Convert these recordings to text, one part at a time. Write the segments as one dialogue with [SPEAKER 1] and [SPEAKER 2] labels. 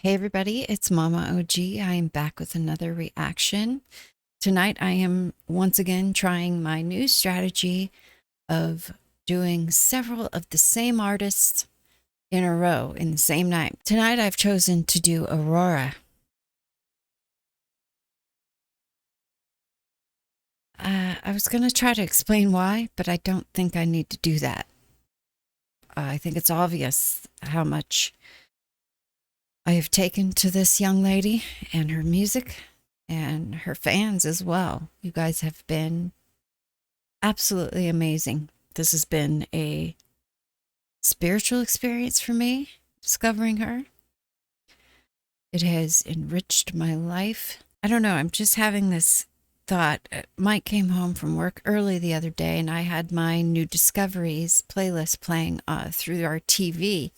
[SPEAKER 1] Hey everybody, it's MommaOG. I am back with another reaction. Tonight I am once again trying my new strategy of doing several of the same artists in a row in the same night. Tonight I've chosen to do Aurora. I was going to try to explain why, but I don't think I need to do that. I think it's obvious how much I have taken to this young lady and her music and her fans as well. You guys have been absolutely amazing. This has been a spiritual experience for me, discovering her. It has enriched my life. I don't know, I'm just having this thought. Mike came home from work early the other day and I had my new discoveries playlist playing through our TV.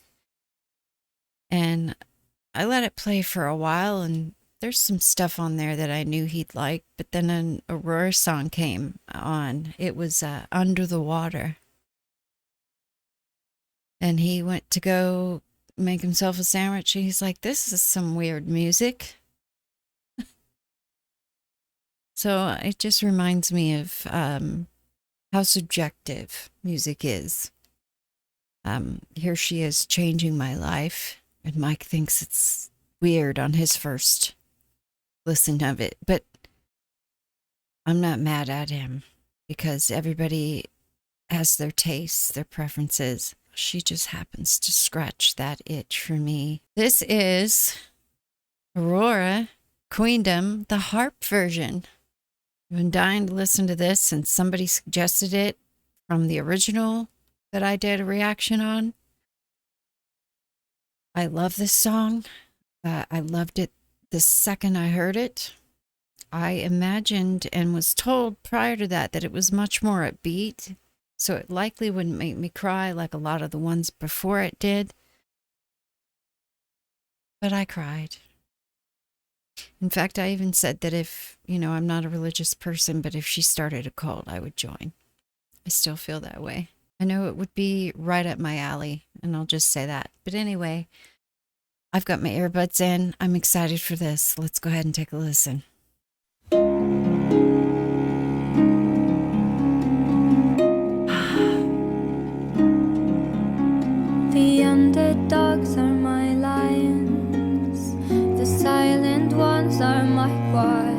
[SPEAKER 1] And I let it play for a while, and there's some stuff on there that I knew he'd like, but then an Aurora song came on. It was Under the Water. And he went to go make himself a sandwich, and he's like, this is some weird music. So it just reminds me of how subjective music is. Here she is changing my life. And Mike thinks it's weird on his first listen of it. But I'm not mad at him because everybody has their tastes, their preferences. She just happens to scratch that itch for me. This is Aurora, Queendom, the Harp version. I've been dying to listen to this since somebody suggested it from the original that I did a reaction on. I love this song. I loved it the second I heard it. I imagined and was told prior to that that it was much more upbeat, so it likely wouldn't make me cry like a lot of the ones before it did. But I cried. In fact, I even said that if, I'm not a religious person, but if she started a cult, I would join. I still feel that way. I know it would be right up my alley, and I'll just say that. But anyway, I've got my earbuds in. I'm excited for this. Let's go ahead and take a listen.
[SPEAKER 2] The underdogs are my lions, the silent ones are my choir.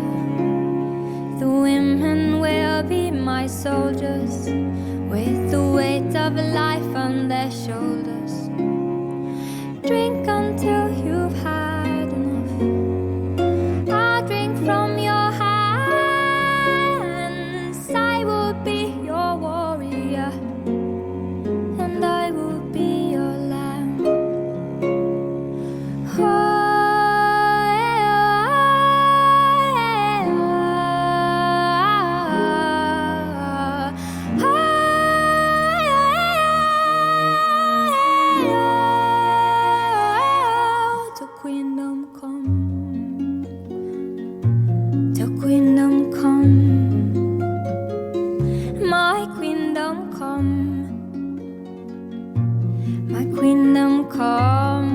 [SPEAKER 2] The women will be my soldiers, with the weight of life on their shoulders. Drink until you've had enough. I'll drink from your hands. I will be your warrior, and I will be your lamb. Queendom come, my queendom come, my queendom come.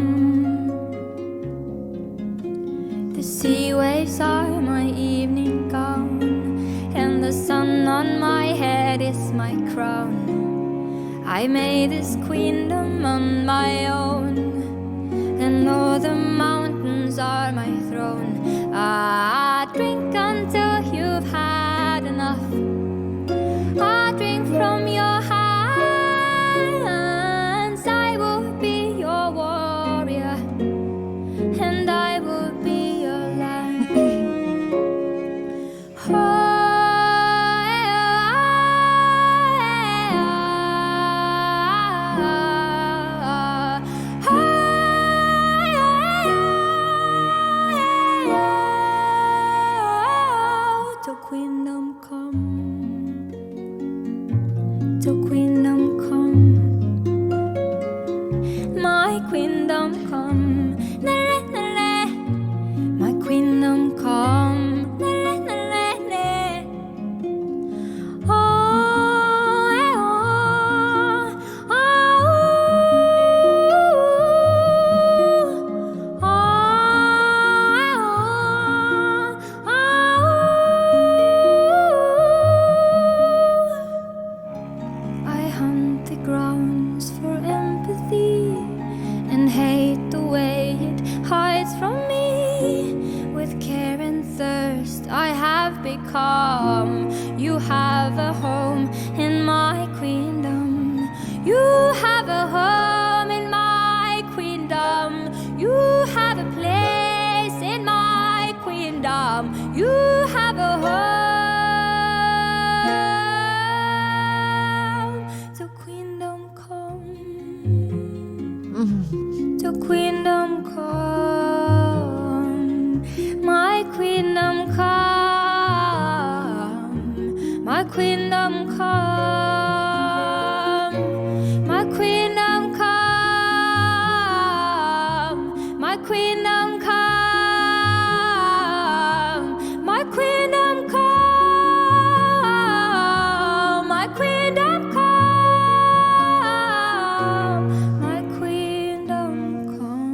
[SPEAKER 2] The sea waves are my evening gown, and the sun on my head is my crown. I made this queendom on my own, and all the mountains are my throne. I drink until you've had enough. I drink from your hands. I will be your warrior, and I will be your lamb. Queendom come, till queendom come, my queendom come, my queendom come, oh, oh, oh, oh. have become. You have a home in my queendom. You have a home in my queendom. You have a place in my queendom. You have a home. So queendom come. So queendom come. My queendom come. My queendom come. My queendom come. My queendom come. My queendom come. My queendom come. My queendom come.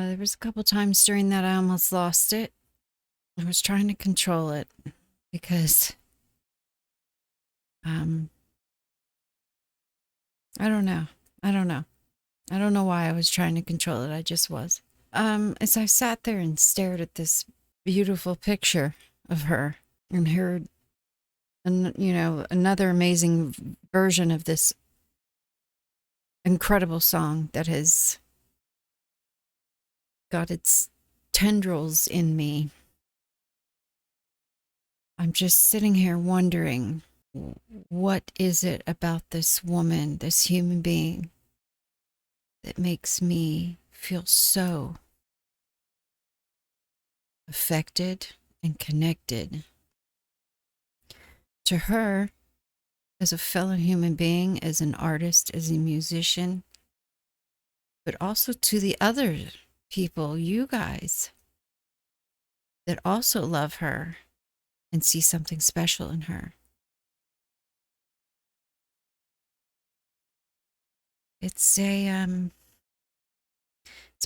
[SPEAKER 1] There was a couple times during that I almost lost it. I was trying to control it because, I don't know. I don't know. I don't know why I was trying to control it. I just was. As I sat there and stared at this beautiful picture of her and heard, another amazing version of this incredible song that has got its tendrils in me, I'm just sitting here wondering, what is it about this woman, this human being, that makes me feel so affected and connected to her as a fellow human being, as an artist, as a musician, but also to the other people, you guys, that also love her and see something special in her. It's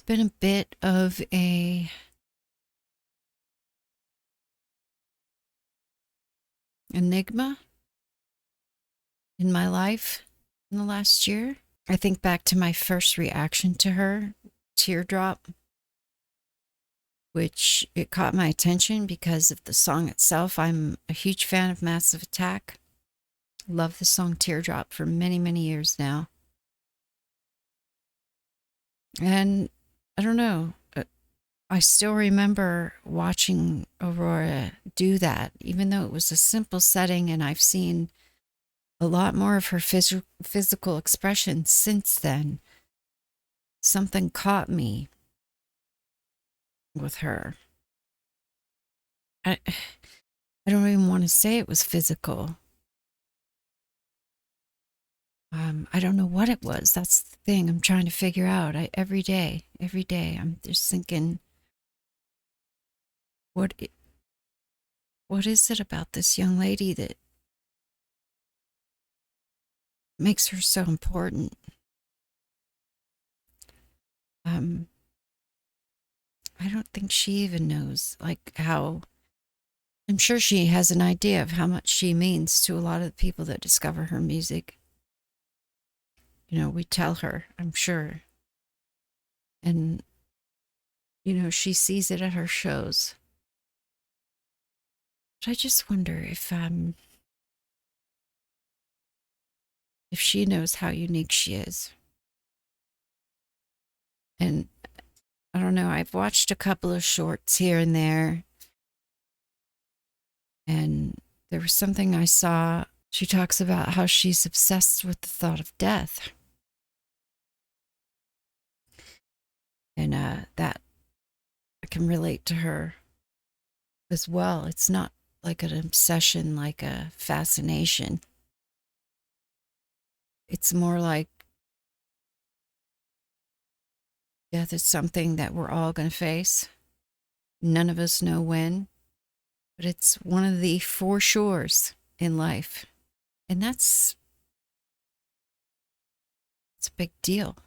[SPEAKER 1] been a bit of a enigma in my life in the last year. I think back to my first reaction to her, Teardrop, which it caught my attention because of the song itself. I'm a huge fan of Massive Attack. Love the song Teardrop for many, many years now. And I don't know, I still remember watching Aurora do that, even though it was a simple setting, and I've seen a lot more of her physical expression since then. Something caught me with her. I don't even want to say it was physical. I don't know what it was. That's the thing I'm trying to figure out. Every day, I'm just thinking, what is it about this young lady that makes her so important? I don't think she even knows, like, how. I'm sure she has an idea of how much she means to a lot of the people that discover her music. We tell her, I'm sure. And, she sees it at her shows. But I just wonder if she knows how unique she is. And I don't know, I've watched a couple of shorts here and there. And there was something I saw. She talks about how she's obsessed with the thought of death. And that I can relate to her as well. It's not like an obsession, like a fascination. It's more like death is something that we're all going to face. None of us know when, but it's one of the four shores in life. And it's a big deal.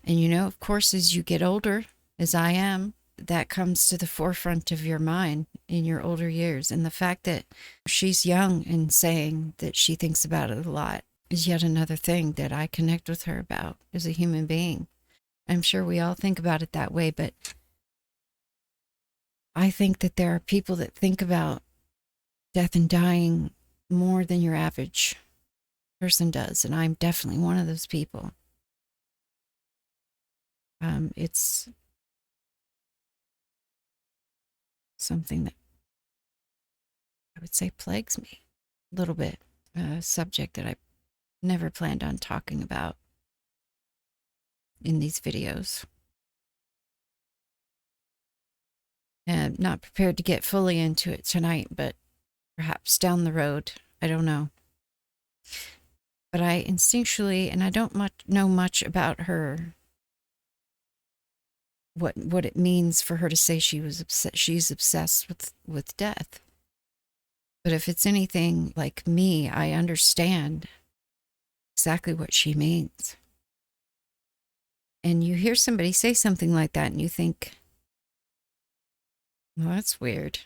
[SPEAKER 1] And of course, as you get older, as I am, that comes to the forefront of your mind in your older years. And the fact that she's young and saying that she thinks about it a lot is yet another thing that I connect with her about as a human being. I'm sure we all think about it that way, but I think that there are people that think about death and dying more than your average person does, and I'm definitely one of those people. It's something that I would say plagues me a little bit, a subject that I never planned on talking about in these videos. And not prepared to get fully into it tonight, but perhaps down the road. I don't know. But I instinctually, and I don't know much about her, what it means for her to say she's obsessed with death. But if it's anything like me, I understand exactly what she means. And you hear somebody say something like that and you think, well, that's weird.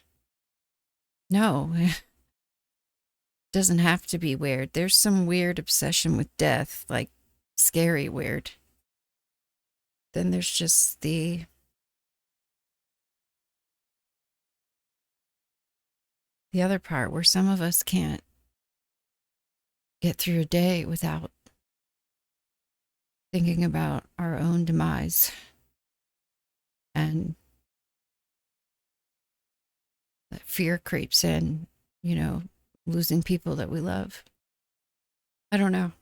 [SPEAKER 1] No, it doesn't have to be weird. There's some weird obsession with death, like scary weird. Then there's just the other part where some of us can't get through a day without thinking about our own demise. And that fear creeps in, losing people that we love. I don't know.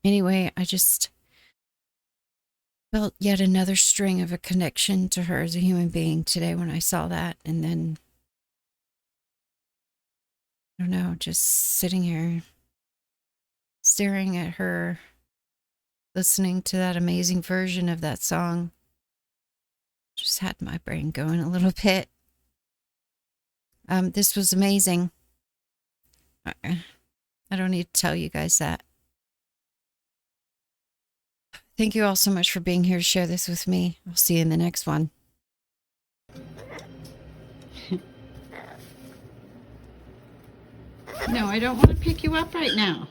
[SPEAKER 1] Anyway, I just felt yet another string of a connection to her as a human being today when I saw that. And then, I don't know, just sitting here staring at her, listening to that amazing version of that song, just had my brain going a little bit. This was amazing. I don't need to tell you guys that. Thank you all so much for being here to share this with me. I'll see you in the next one. No, I don't want to pick you up right now.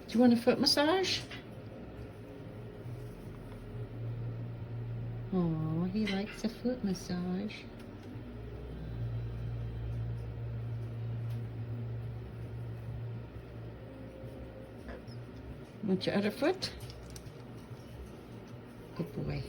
[SPEAKER 1] Do you want a foot massage? Oh, he likes a foot massage. Want your other foot? Good boy.